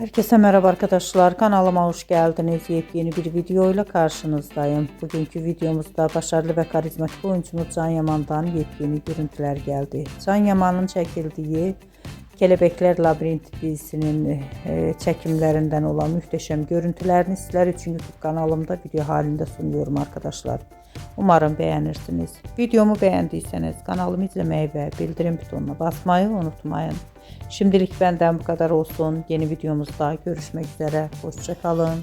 Herkese merhaba arkadaşlar, kanalıma hoş geldiniz. Yepyeni bir video ile karşınızdayım. Bugünkü videomuzda başarılı ve karizmatik oyuncumuz Can Yaman'dan yepyeni görüntüler geldi. Can Yaman'ın çekildiği Kelebekler Labirenti dizisinin çekimlerinden olan muhteşem görüntülerini sizler için YouTube kanalımda video halinde sunuyorum arkadaşlar. Umarım beğenirsiniz. Videomu beğendiyseniz kanalımı izlemeyi ve bildirim butonuna basmayı unutmayın. Şimdilik benden bu kadar olsun. Yeni videomuzda görüşmek üzere. Hoşça kalın.